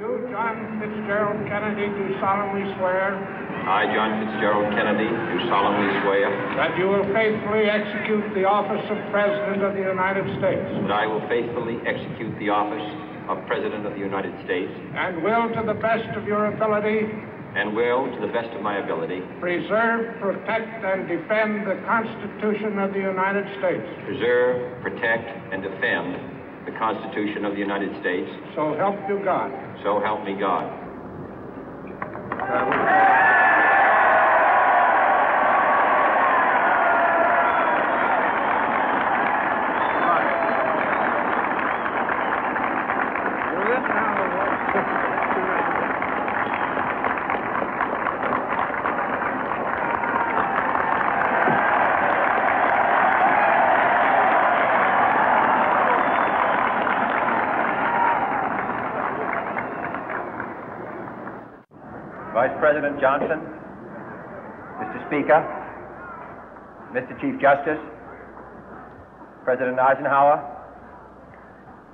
You, John Fitzgerald Kennedy, do solemnly swear. I, John Fitzgerald Kennedy, do solemnly swear. That you will faithfully execute the office of President of the United States. That I will faithfully execute the office of President of the United States. And will, to the best of your ability. And will, to the best of my ability. Preserve, protect, and defend the Constitution of the United States. Preserve, protect, and defend the Constitution of the United States. So help you God. So help me God. Vice President Johnson, Mr. Speaker, Mr. Chief Justice, President Eisenhower,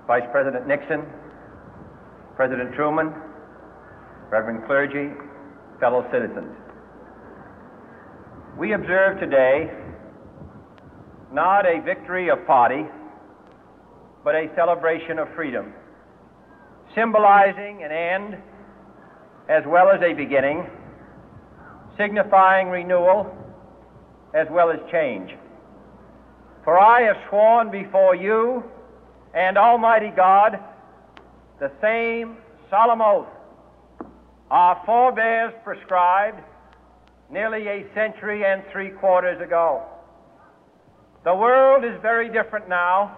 Vice President Nixon, President Truman, Reverend clergy, fellow citizens. We observe today not a victory of party, but a celebration of freedom, symbolizing an end as well as a beginning, signifying renewal as well as change. For I have sworn before you and Almighty God the same solemn oath our forebears prescribed nearly a century and 3/4 ago. The world is very different now,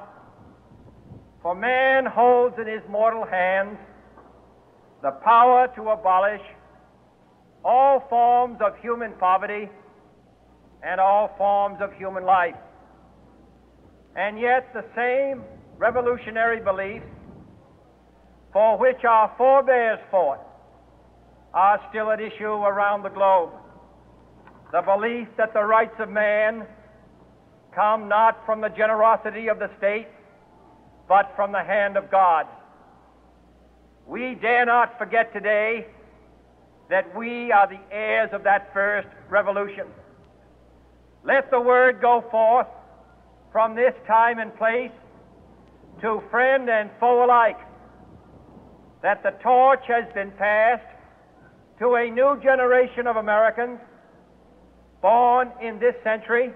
for man holds in his mortal hands the power to abolish all forms of human poverty and all forms of human life. And yet the same revolutionary beliefs for which our forebears fought are still at issue around the globe. The belief that the rights of man come not from the generosity of the state, but from the hand of God. We dare not forget today that we are the heirs of that first revolution. Let the word go forth from this time and place to friend and foe alike that the torch has been passed to a new generation of Americans born in this century,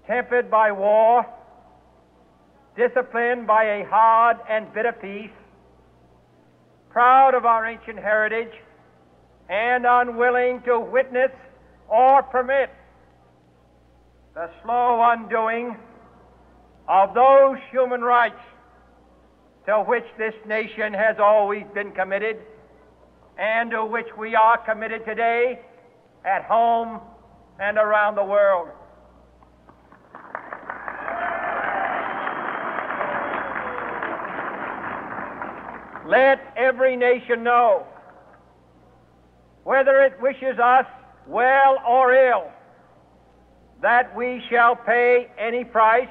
tempered by war, disciplined by a hard and bitter peace, proud of our ancient heritage, and unwilling to witness or permit the slow undoing of those human rights to which this nation has always been committed and to which we are committed today at home and around the world. Let every nation know, whether it wishes us well or ill, that we shall pay any price,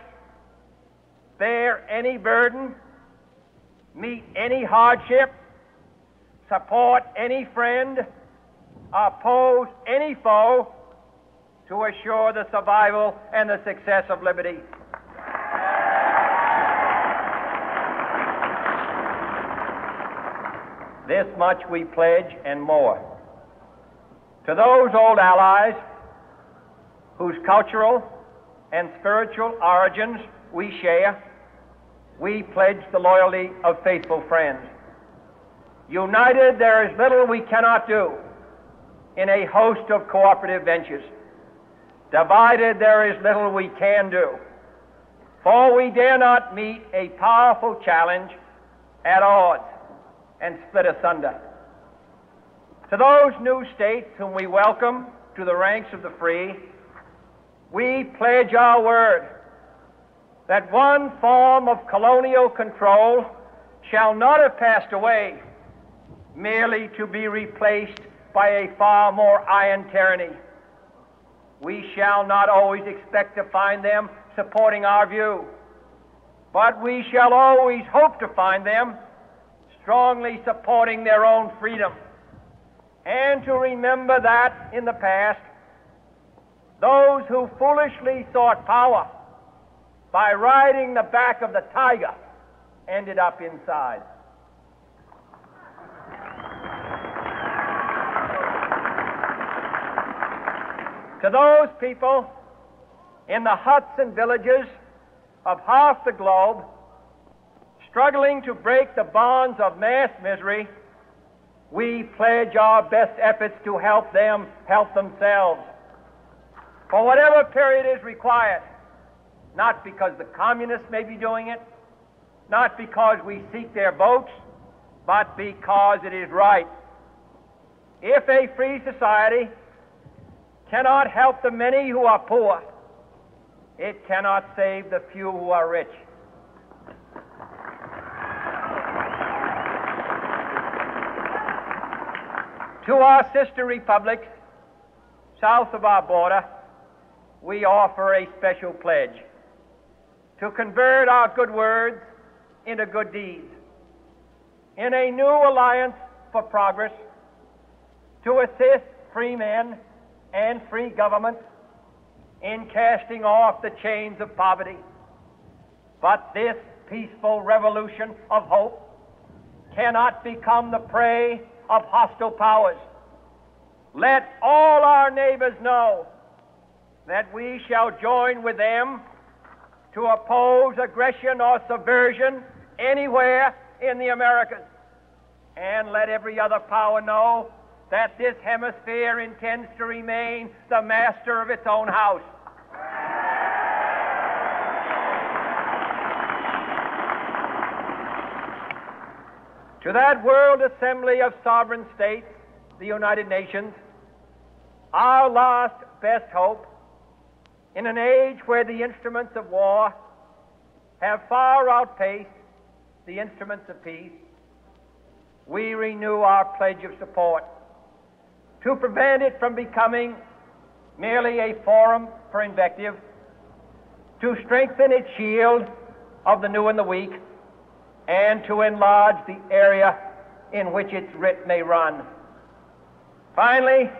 bear any burden, meet any hardship, support any friend, oppose any foe to assure the survival and the success of liberty. This much we pledge and more. To those old allies whose cultural and spiritual origins we share, we pledge the loyalty of faithful friends. United, there is little we cannot do in a host of cooperative ventures. Divided, there is little we can do, for we dare not meet a powerful challenge at odds and split asunder. To those new states whom we welcome to the ranks of the free, we pledge our word that one form of colonial control shall not have passed away merely to be replaced by a far more iron tyranny. We shall not always expect to find them supporting our view, but we shall always hope to find them strongly supporting their own freedom, and to remember that in the past, those who foolishly sought power by riding the back of the tiger ended up inside. To those people in the huts and villages of half the globe struggling to break the bonds of mass misery, we pledge our best efforts to help them help themselves for whatever period is required, not because the communists may be doing it, not because we seek their votes, but because it is right. If a free society cannot help the many who are poor, it cannot save the few who are rich. To our sister republics south of our border, we offer a special pledge to convert our good words into good deeds, in a new alliance for progress, to assist free men and free governments in casting off the chains of poverty. But this peaceful revolution of hope cannot become the prey of hostile powers. Let all our neighbors know that we shall join with them to oppose aggression or subversion anywhere in the Americas. And let every other power know that this hemisphere intends to remain the master of its own house. To that world assembly of sovereign states, the United Nations, our last best hope, in an age where the instruments of war have far outpaced the instruments of peace, we renew our pledge of support to prevent it from becoming merely a forum for invective, to strengthen its shield of the new and the weak, and to enlarge the area in which its writ may run. Finally,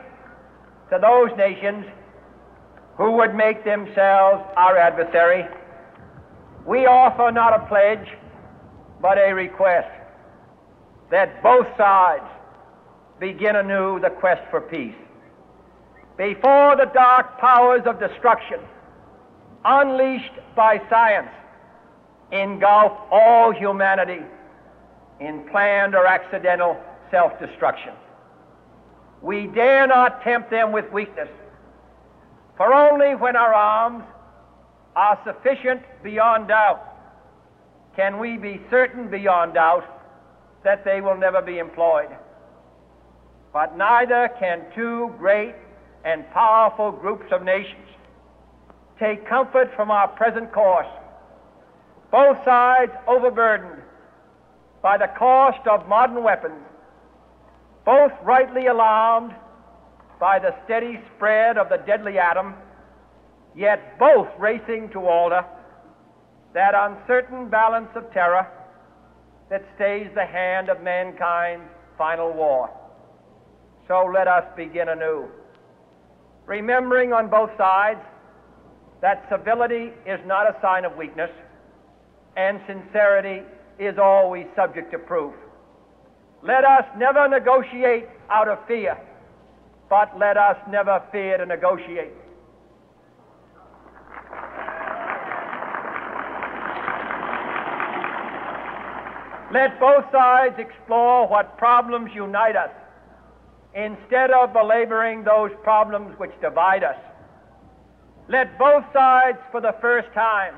to those nations who would make themselves our adversary, we offer not a pledge, but a request that both sides begin anew the quest for peace. Before the dark powers of destruction, unleashed by science, engulf all humanity in planned or accidental self-destruction, we dare not tempt them with weakness, for only when our arms are sufficient beyond doubt can we be certain beyond doubt that they will never be employed. But neither can two great and powerful groups of nations take comfort from our present course, both sides overburdened by the cost of modern weapons, both rightly alarmed by the steady spread of the deadly atom, yet both racing to alter that uncertain balance of terror that stays the hand of mankind's final war. So let us begin anew, remembering on both sides that civility is not a sign of weakness, and sincerity is always subject to proof. Let us never negotiate out of fear, but let us never fear to negotiate. Let both sides explore what problems unite us, instead of belaboring those problems which divide us. Let both sides, for the first time,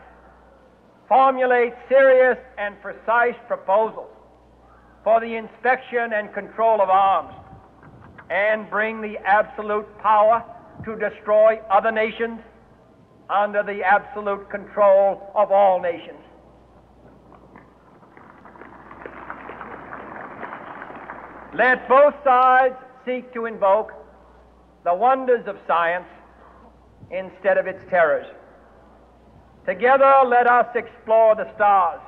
formulate serious and precise proposals for the inspection and control of arms, and bring the absolute power to destroy other nations under the absolute control of all nations. Let both sides seek to invoke the wonders of science instead of its terrors. Together, let us explore the stars,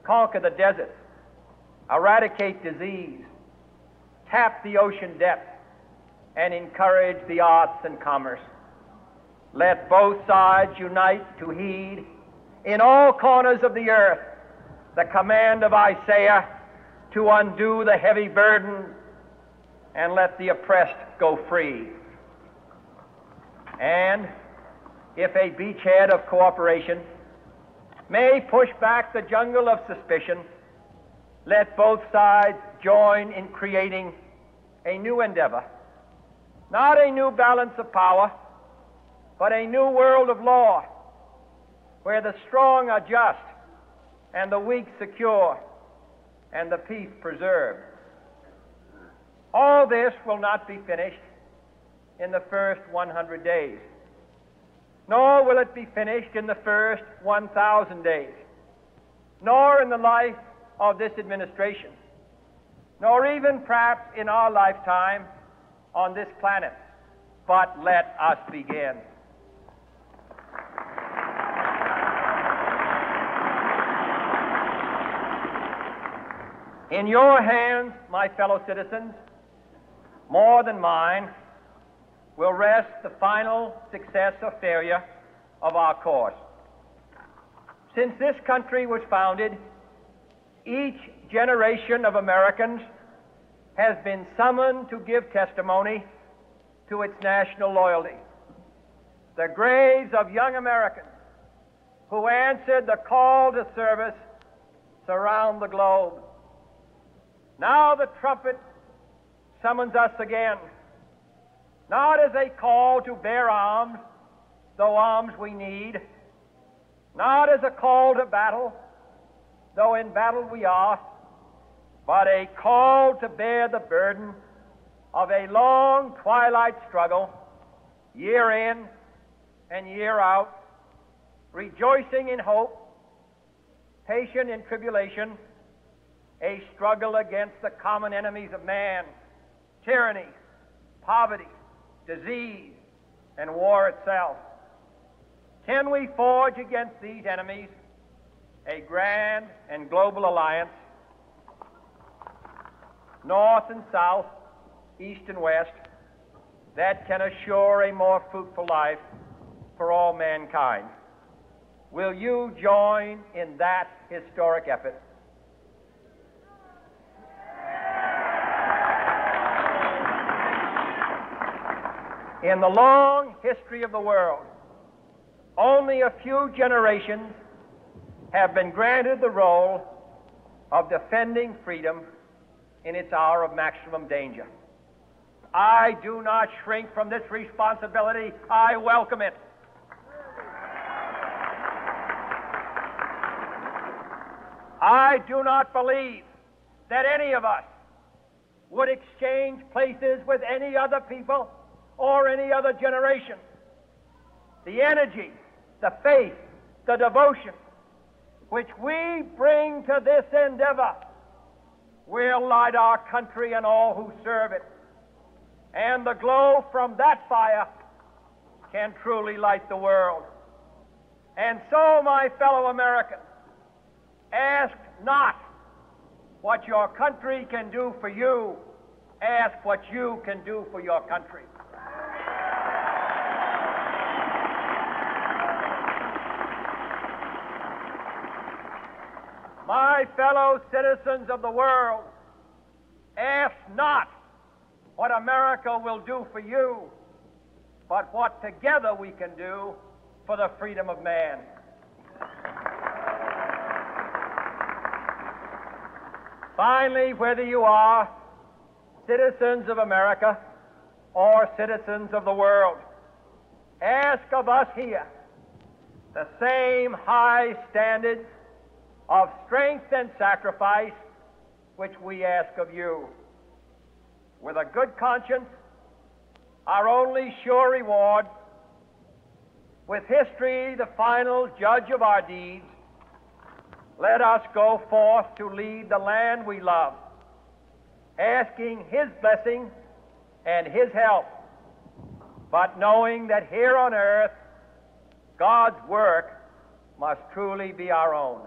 conquer the deserts, eradicate disease, tap the ocean depths, and encourage the arts and commerce. Let both sides unite to heed in all corners of the earth the command of Isaiah to undo the heavy burden and let the oppressed go free. And if a beachhead of cooperation may push back the jungle of suspicion, let both sides join in creating a new endeavor, not a new balance of power, but a new world of law, where the strong are just and the weak secure and the peace preserved. All this will not be finished in the first 100 days, nor will it be finished in the first 1,000 days, nor in the life of this administration, nor even perhaps in our lifetime on this planet. But let us begin. In your hands, my fellow citizens, more than mine, will rest the final success or failure of our course. Since this country was founded, each generation of Americans has been summoned to give testimony to its national loyalty. The graves of young Americans who answered the call to service surround the globe. Now the trumpet summons us again, not as a call to bear arms, though arms we need, not as a call to battle, though in battle we are, but a call to bear the burden of a long twilight struggle, year in and year out, rejoicing in hope, patient in tribulation, a struggle against the common enemies of man, tyranny, poverty, disease, and war itself. Can we forge against these enemies a grand and global alliance, north and south, east and west, that can assure a more fruitful life for all mankind? Will you join in that historic effort? In the long history of the world, only a few generations have been granted the role of defending freedom in its hour of maximum danger. I do not shrink from this responsibility. I welcome it. I do not believe that any of us would exchange places with any other people or any other generation. The energy, the faith, the devotion which we bring to this endeavor will light our country and all who serve it. And the glow from that fire can truly light the world. And so, my fellow Americans, ask not what your country can do for you, ask what you can do for your country. My fellow citizens of the world, ask not what America will do for you, but what together we can do for the freedom of man. Finally, whether you are citizens of America or citizens of the world, ask of us here the same high standards of strength and sacrifice which we ask of you. With a good conscience, our only sure reward, with history the final judge of our deeds, let us go forth to lead the land we love, asking His blessing and His help, but knowing that here on earth God's work must truly be our own.